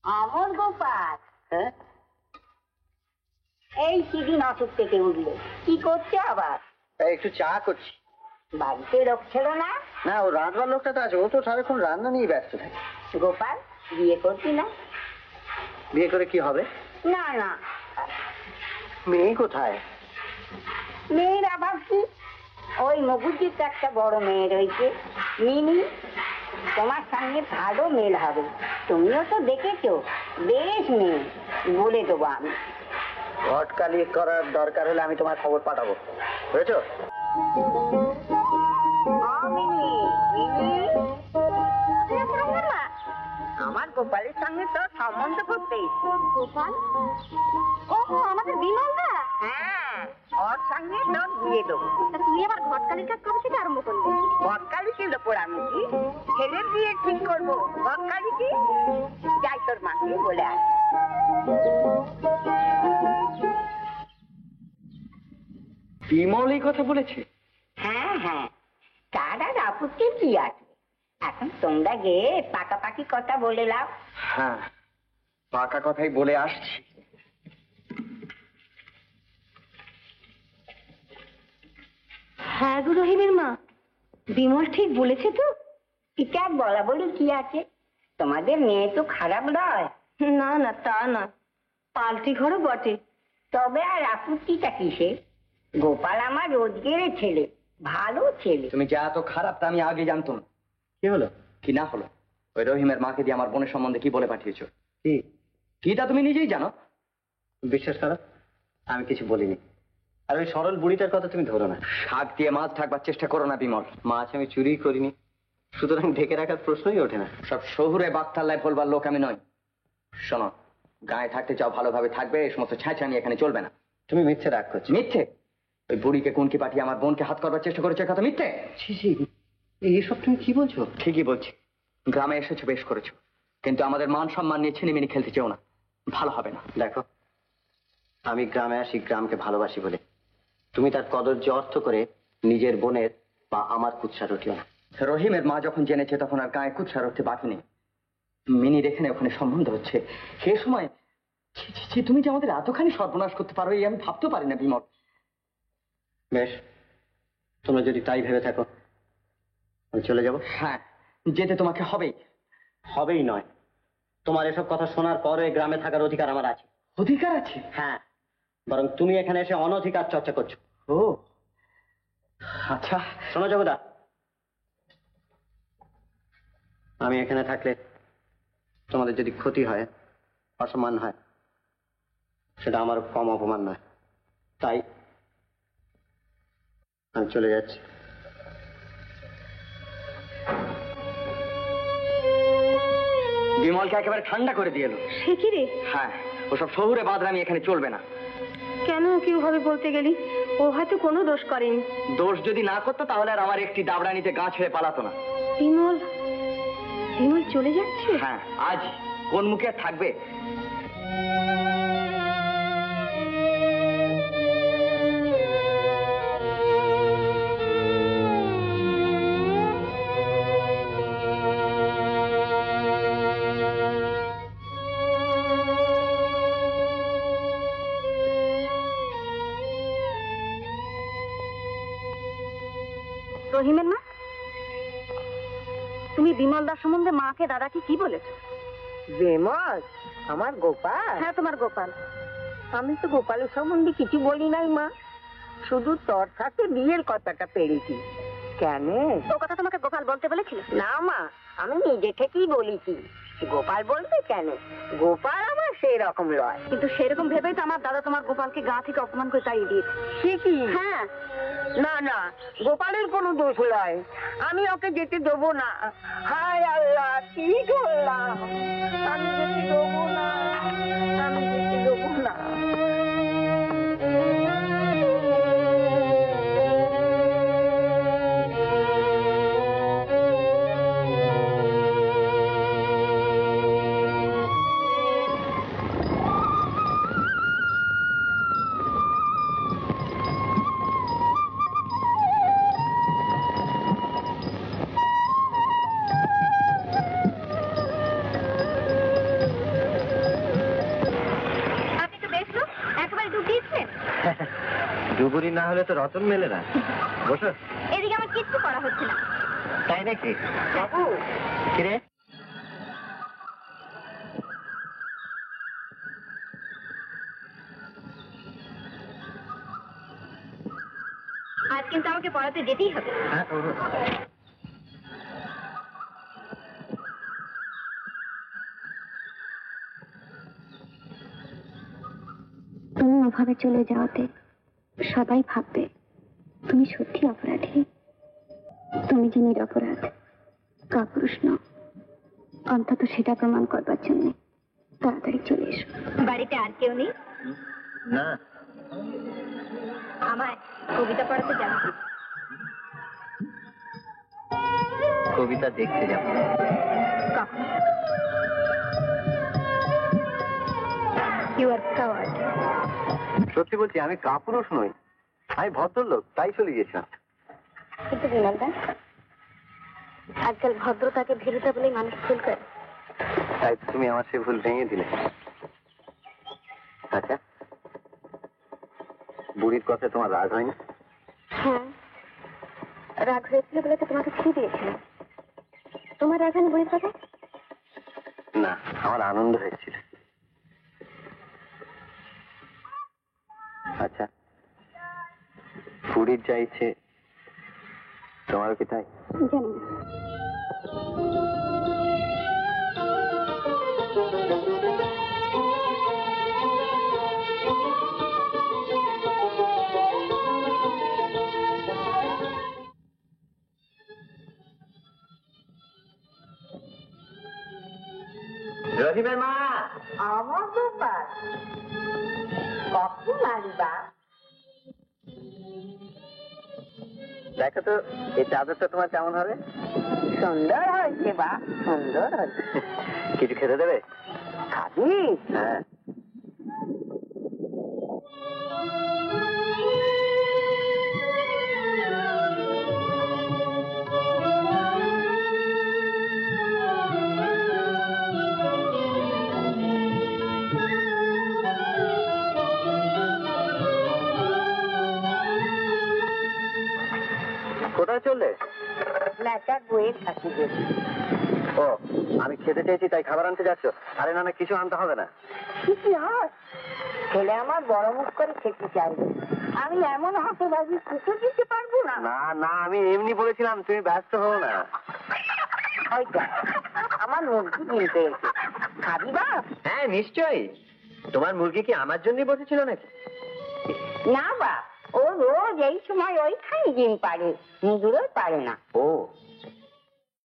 আমার গোপাল হ্যাঁ, এই সেদিন অসুখ থেকে উঠলো, কি করছে আবার? একটু চা করছি। বাড়িতে লোক ছিল না? না, ও রাঁধবার লোকটা তো আছে, ও তো সারাক্ষণ রান্না নিয়ে ব্যস্ত থাকে। গোপাল, বিয়ে করবি না? বিয়ে করে কি হবে? না না, মেয়ে কোথায়? মেয়ের আবার কি? ওই মগুজির একটা বড় মেয়ে রয়েছে, মিনি। তোমার সঙ্গে ভালো মেল হবে, তুমিও তো দেখেছো, বেশ মেয়ে, বলে দেবো আমি। ঘটকালি করার দরকার হলে আমি তোমার খবর পাঠাবো, বুঝেছো? আমার গোপালের সঙ্গে তো সম্বন্ধ করতে। গোপাল? ওহো, আমাদের বিমলদা। হ্যাঁ, ওর সঙ্গে তোর বিয়ে দেবো। তা তুই আবার ঘটকালির কাজ কবে থেকে আরম্ভ করলি? ঘটকালি ছিল পোড়ামুখী, ছেলের বিয়ে ঠিক করবো। ঘটকালি কি? যাই তোর মাকে বলে আস। বিমল এই কথা বলেছে? হ্যাঁ হ্যাঁ, তার আর আপত্তি কি আছে? এখন তোমরা গিয়ে পাকাপাকি কথা বলে নাও। হ্যাঁ, পাকা কথাই বলে আসছি। হ্যাঁ গো রহিমের মা, বিমল ঠিক বলেছে তো? এটা বলা বলি কি আছে? তোমাদের মেয়ে তো খারাপ নয়। না না, তা না, পাল্টি ঘরও বটে। তবে আর আপত্তিটা কিসে? গোপাল আমার রোজগের ছেলে, ভালো ছেলে। তুমি যা তো খারাপ তা আমি আগে জানতাম। কি হলো? কি না হলো? ওই রহিমের মাকে দিয়ে আমার বোনের সম্বন্ধে কি বলে পাঠিয়েছো? কি তা তুমি নিজেই জানো। বিশ্বাস করো, আমি কিছু বলিনি। আর ওই সরল বুড়িটার কথা তুমি ধরো না। শাক দিয়ে মাছ ঢাকবার চেষ্টা করো না বিমল। মাছ আমি চুরি করিনি, সুতরাং ঢেকে রাখার প্রশ্নই ওঠে না। সব শহুরে বাকতাল্লায় বলবার লোক আমি নই। শোনো, গায়ে থাকতে চাও ভালোভাবে থাকবে, এই সমস্ত ছাঁচামি এখানে চলবে না। তুমি মিথ্যে রাগ করছো। মিথ্যে? ওই বুড়িকে কোনকে পাঠিয়ে আমার বোনকে হাত করবার চেষ্টা করেছে, কথা মিথ্যে? এসব তুমি কি বলছো? ঠিকই বলছি। গ্রামে এসেছো, বেশ করেছো, কিন্তু আমাদের মান সম্মান নিয়ে ছিনিমিনি খেলতে চেও না, ভালো হবে না। দেখো, আমি গ্রামে আসি গ্রামকে ভালোবাসি বলে। তুমি তার কদর্য অর্থ করে নিজের বোনের বা আমার কুৎসা রটিও না। রহিমের মা যখন জেনেছে তখন আর গায়ে কুৎসা রটতে বাকি নেই। মিনির এখানে ওখানে সম্বন্ধ হচ্ছে, সে সময় তুমি যে আমাদের এতখানি সর্বনাশ করতে পারো এই আমি ভাবতে পারি না বিমল। বেশ, তোমরা যদি তাই ভেবে থাকো আমি চলে যাব। হ্যাঁ, যেতে তোমাকে হবেই। হবেই নয়, তোমার এসব কথা শোনার পরে গ্রামে থাকার অধিকার আমার আছে। অধিকার আছে? হ্যাঁ, বরং তুমি এখানে এসে অনধিকার চর্চা করছো। ও আচ্ছা। শোনো জগদা, আমি এখানে থাকলে তোমাদের যদি ক্ষতি হয়, অসম্মান হয়, সেটা আমার কম অপমান নয়। তাই আমি চলে যাচ্ছি। বিমলকে একেবারে ঠান্ডা করে দিয়ে এলো। সে কি রে? হ্যাঁ, ওসব শহুরে বাদরামি এখানে চলবে না। কেন কেউ ভাবে বলতে গেলি? ও হয়তো কোনো দোষ করেনি। দোষ যদি না করতো তাহলে আর আমার একটি দাবড়ানিতে গা ছেড়ে পালাতো না। বিমল, বিমল চলে যাচ্ছে? হ্যাঁ, আজ কোন মুখে আর থাকবে? রহিমের মা, তুমি বিমল দাস সম্বন্ধে মাকে দাদাকে কি বলেছো? বিমল আমার গোপাল? হ্যাঁ, তোমার গোপাল। আমি তো গোপালের সম্বন্ধে কিছু বলি নাই মা, শুধু তোর সাথে বিয়ের কথাটা পেরেছি। কেন? ও কথা তোমাকে গোপাল বলতে বলেছিল? না মা, আমি নিজে থেকেই বলেছি। গোপাল বলবে কেন? গোপাল আমার সেই রকম লয়। কিন্তু সেরকম ভেবেই তো আমার দাদা তোমার গোপালকে গা থেকে অপমান করে তাড়িয়ে দিয়েছে। সে কি? হ্যাঁ। না না, গোপালের কোনো দোষ নয়, আমি ওকে যেতে দেবো না। হায় আল্লাহ, কি করলাম! আমি যেতে দেবো না, আমি যেতে দেবো না। ডুবুরি না হলে তো রতন মেলে না। বসো। এদিকে আমার কিচ্ছু করা হচ্ছে না। তাই নাকি? বাবু, কিরে? আজ কিন্তু আমাকে পড়াতে যেতেই হবে। হ্যাঁ, তুমি ওভাবে চলে যাওয়াতে সবাই ভাববে তুমি সত্যি অপরাধী। তুমি যে নিরপরাধ, কাপুরুষ নও, অন্তত সেটা প্রমাণ করবার জন্য তাড়াতাড়ি চলে এসো। বাড়িতে আর কেউ নেই? না। আমায় কবিতা পড়াতে যাবে? কবিতা দেখতে যাবো। কখন? You are coward. সত্যি বলছি, আমি কাপুরুষ নই, আমি ভদ্রলোক, তাই চলে গেছিলাম। কিন্তু বিমলদা, আজকাল ভদ্রতাকে ভীরুতা বলেই মানুষ ভুল করে। তাই তো তুমি আমার সে ভুল ভেঙে দিলে। আচ্ছা, বুড়ির কথা তোমার রাগ হয়নি? হ্যাঁ, রাগ হয়েছিল বলে তো তোমাকে ছি দিয়েছিল। তোমার রাগ হয়নি বুড়ির কথা? না, আমার আনন্দ হয়েছিল। আচ্ছা, বুড়ির যা ইচ্ছে তোমারও কি তাই? জানি না। রহিমের মা! আমার ব্যাপার কখন আসবা? দেখো তো, এই চাদরটা তোমার কেমন হবে? সুন্দর হয়েছে বা, সুন্দর হয়েছে। কিছু খেতে দেবে? খাবি? হ্যাঁ। কোথায় চললে? ম্যাটার বইয়ের কাছে গেছি। ও, আমি খেতে চেয়েছি তাই খাবার আনতে যাচ্ছ? আরে না না, কিছু আনতে হবে না। কি হয়? ছেলে আমার বড় মুখ করে খেতে চাইবে, আমি এমন হাতে বাজি কিছু দিতে পারবো না। না না, আমি এমনি বলেছিলাম, তুমি ব্যস্ত হও না। ওইটা আমার মুরগি কিনতে এসে খাবি বা? হ্যাঁ নিশ্চয়ই। তোমার মুরগি কি আমার জন্যই বসেছিল নাকি? না বা, ও রোজ এই সময় ওইখানে ডিম পারে, নিজেরও পারে না। ও,